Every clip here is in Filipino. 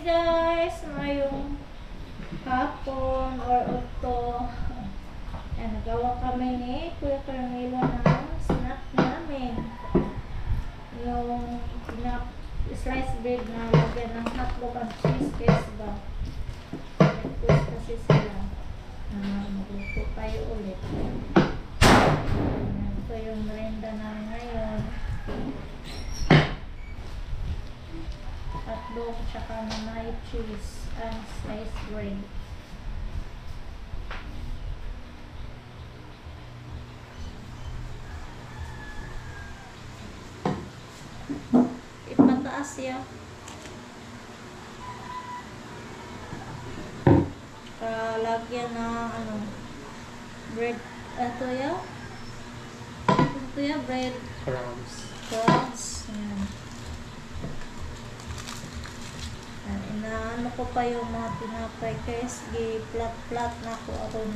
guys, ngayong hapon or okto. Ayan, nagawa kami ni Kuya Carmelo ng snack namin. Yung sliced bread na lagyan ng hotdog at cheese case ba. Nag-push kasi sila. Magluto tayo ulit. Ito yung merienda namin ngayon. Hotdog, tsaka nanay cheese and sliced bread. Ipataas ya. Lagyan ng bread. Ito ya. Ito ya, bread. Crumbs. Ayan. Inaano ko pa yung mga tinapay guys, gi-plat-plat na ko aron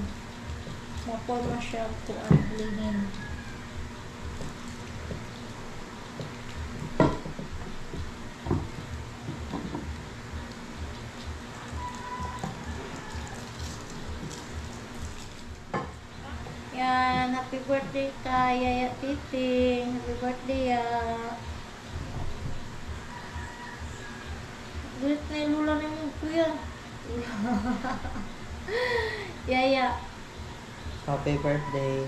maporma siya ko ang linin. Yan, happy birthday ka Yaya Titing, happy birthday ya. Gulit na yung lula na yung kuya. Yaya. Happy birthday.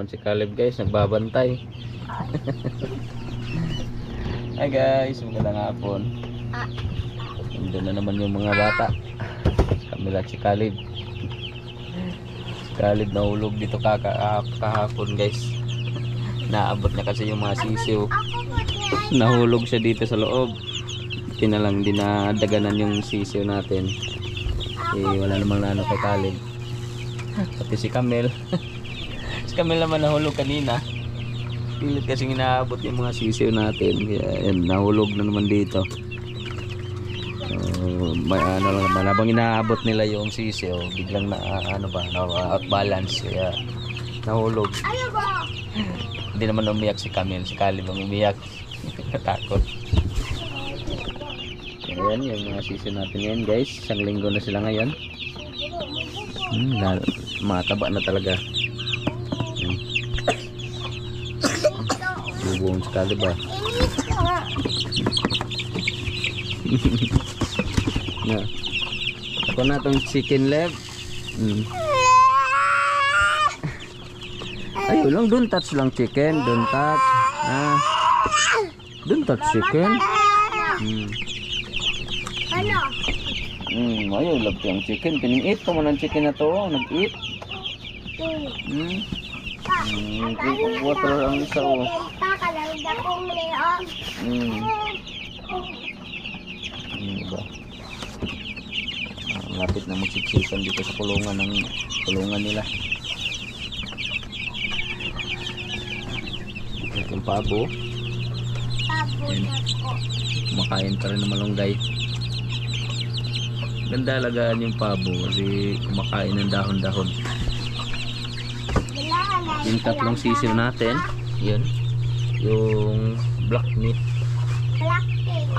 Si Caleb guys, nagbabantay. Hi guys, magandang hapon. Nandun na naman yung mga bata. Kami lang si Caleb. Si Caleb nahulog dito kahapon guys. Naabot niya kasi yung mga sisiw. Nahulog siya dito sa loob. Tinalang dinadaganan yung sisiw natin. Wala namang nano kay Caleb. Pati si Camel. Kami naman nahulog kanina. Pilit kasi inaabot yung mga sisiw natin. Kaya yan, nahulog na naman dito. May ano lang naman, habang inaabot nila yung sisiw, biglang na out balance. Kaya nahulog. Hindi naman umiyak si Camille. Si Caleb ang umiyak. Natakot. Ayan yung mga sisiw natin yan guys. Isang linggo na sila ngayon. Mataba na talaga. Buong sekali ba? Nah, ako na tong chicken leg. Ayo lang, don't touch lang chicken, don't touch. Don't touch chicken. Ano? Ayo love yung chicken. Kining eat pa mo ng chicken na to, nag-eat. Drink of water ang isa o. Yung iba. Lapit na magsiksikan dito sa kulungan nila. Ito yung pabo. Ayan. Kumakain pa rin ng malunggay. Ganda alagaan yung pabo kasi kumakain ng dahon-dahon. Yung tatlong sisiw natin, yun, yung black meat.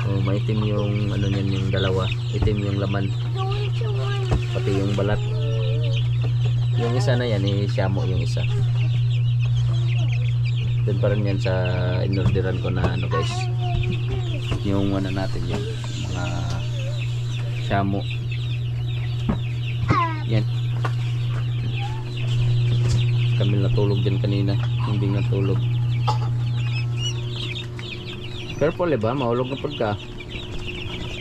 Oh, maitim yung ano niyan, yung dalawa. Itim yung laman. Pati yung balat. Yung isa na yan, siyamo yung isa. Doon pa rin yan sa inorderan ko na ano guys. Yung ano natin yan, mga siyamo. Yan. Kami natulog din kanina. Hindi natulog. Careful ba? Mahulog na pod ka.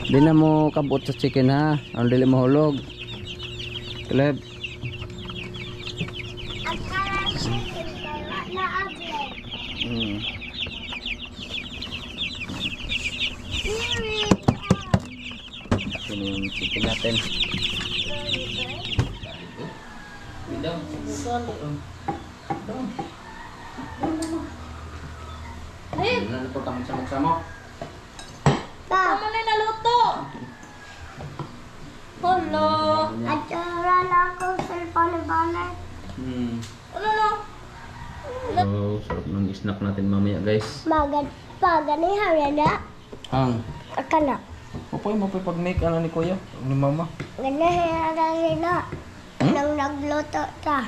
Di na mo kabot sa chicken ha. Ang dili mahulog. Caleb. Ini yung chicken natin. Ano po kami sama-sama? Tama na naluto. Hello. At lang ako cellphone balik. Ano na? So, sarap ng snack natin mamaya guys. Paganihan yan na. Ang. Akala. Mapoy pag make ano ni kuya, ni mama. Ganihan na nila. Nang nagluto ta.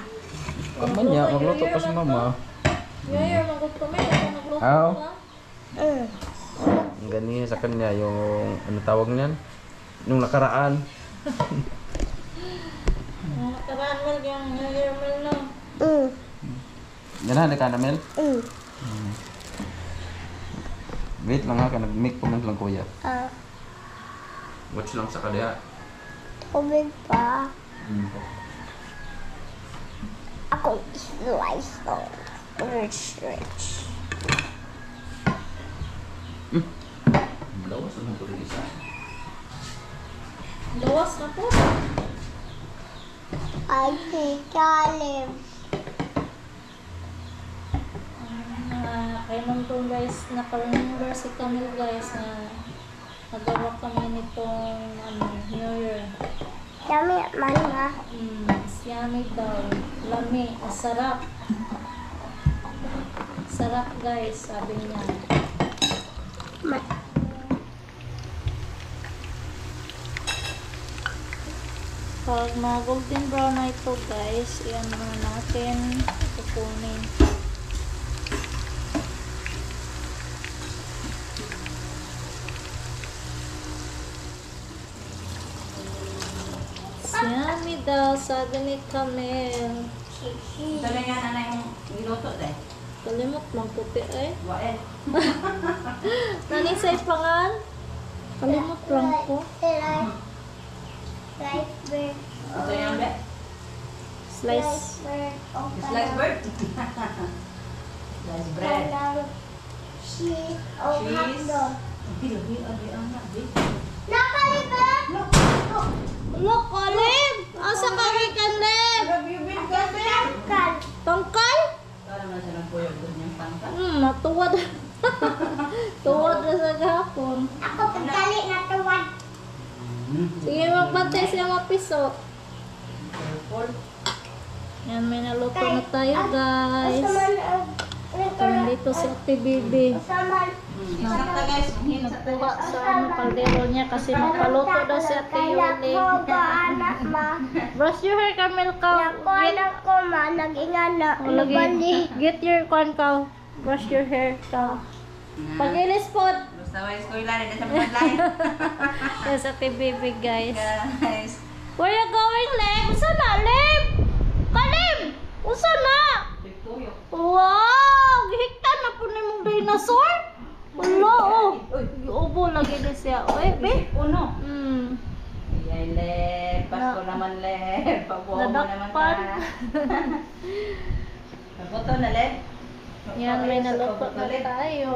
Kaman niya, magluto pa si mama. Ngayon, magot kami. Nagluto Aw. ka. Ang ganyan sa kanya yung ano tawag niyan? Nung nakaraan. Nakaraan mo yung ngayon mo na. Yan na, ka na Mel? Wait lang ha, nag-make comment lang kuya. Watch lang sa kanya. Tubig pa. Ako slice on. Rich. Lawas naman po rin isa. Lawas na po. Ay, si Caleb. Kaya nung to guys, naka-remember si Camille guys na nagawa kami nitong New Year. Yummy man nga. Yummy daw. Lami. Sarap. Sarap guys, sabi niya. Pag mga golden brown na ito guys, iyan muna natin. Kukunin. Yummy daw, sabi ni Camille. Dala nga na yung niluto deh. Kalimot lang puti eh. Wael. Nanisay pangan? Kalimot lang po. Slice bread. Ito yung be. Slice. Slice bird. Slice bread. Cheese o Cheese. hotdog. Abi. Nakalimutan! Look, Kalim! Asa kami Kalim? Tangkal. Tangkal? Para na siya ng puyog doon yung pangkat. Natuwad. Tuwad na sa gapon. Ako pagkali na tuwad. Sige, magbantay siya mapiso. Careful. Yan, may naluto na tayo guys. Nandito si Ate Bibi. Sakta guys. Nakuha sa kaldero niya kasi nakaluto daw si Ate Yuli. anak ma. Brush your hair, Camille ka. Anak ko ma, nag-ingana. Get your corn cow. Brush your hair ka. Pag-ilis po. Basta wais ko ilan. Ito sa mga lain. Yes, Ate Bibi guys. Guys. Where you going, Lem? Usa na, Lem? Kalim! Usa na! Tuyok. Wow! Gihiktan na po ni mong dinosaur? Wala, oh. Ubo lagi na siya. Oy, be? Uno. Hmm. Lep. Pasko naman Lep. Pabuho mo naman ka. Nadakpan. Pagbuto na Lep. Yan, may naluto na tayo.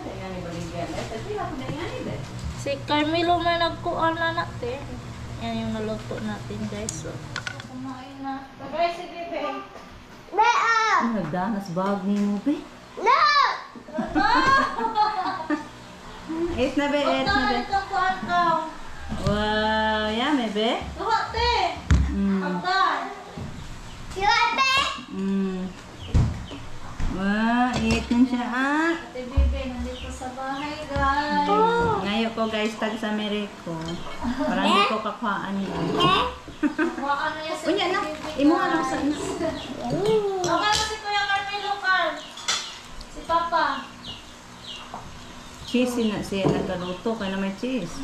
Kaya ni Baligyan. Kasi ako na yan eh. Si Carmelo may nagkuhan na natin. Yan yung naluto natin guys. So, kumain na. Bagay si Bebe. Nagdanas bag ni mo, be. Eat na, be. Eat na, be. Ito kuhan ka. Wow, yummy, be. Luhat eh. Pagdan. Wow, eat na siya, ah. Ate Bebe, nandito sa bahay guys. Ngayon ko, guys, tag sa Ameriko. Parang hindi ko kakuhaan yun. Kuhaan na yan si Unya na, Bebe, imo nga lang guys. sa Okay na si Kuya Carmelo, Carl. Si Papa. cheese na siya nagkaluto, kaya na may cheese.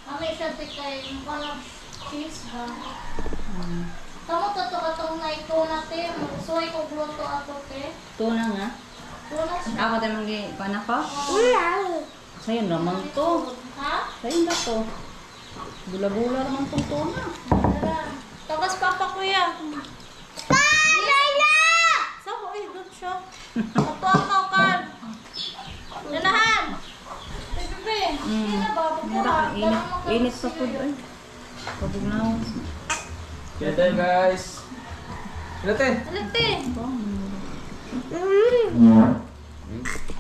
Kami siya tikay, walang cheese ba? Tama to katong na ito natin. Suway ko gluto ato te. Tuna nga. Tuna siya. Ako tayo magi, paano ko? Sa'yo naman to. Ha? Sa'yo na to. Bula-bula naman tong tuna. Tara. Tagas Papa Kuya. Sabo eh, doon siya. Ito ako, Carl. Nanahan. Bebe, hindi na ba? Init. Init sa food ay. Pabugnaw. Kaya tayo guys. Ilate. Alite.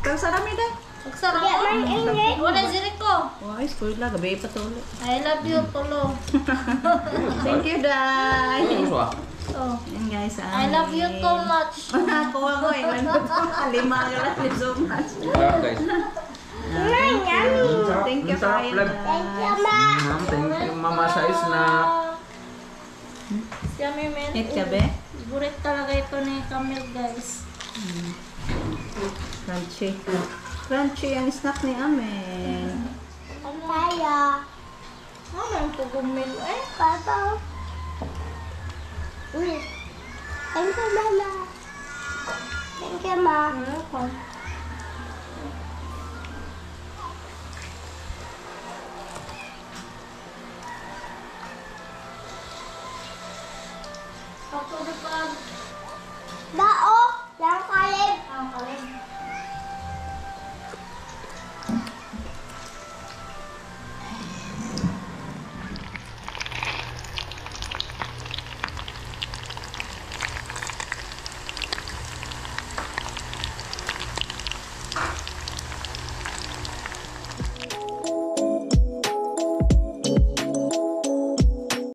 Kang sarami dahil. Magsarap ko. Wala Jericho. Wah, school lang. Gabi pa to ulit. I love you, Tolo. Thank you, Day. Gusto ah. Oh. Yan guys. I love you too much. Kuha ko eh. Lima ka lang you so much. Guys. Thank you, Sarap Kyle. lang. Thank you mama sa snack. Siya may men. Eat ka, be? Burit talaga ito ni Camille, guys. Crunchy. Crunchy ang snack ni Amen. Ano yung pugumil eh? Thank you, Mama. Thank you, Ma. Welcome. Ako na pa. Bao!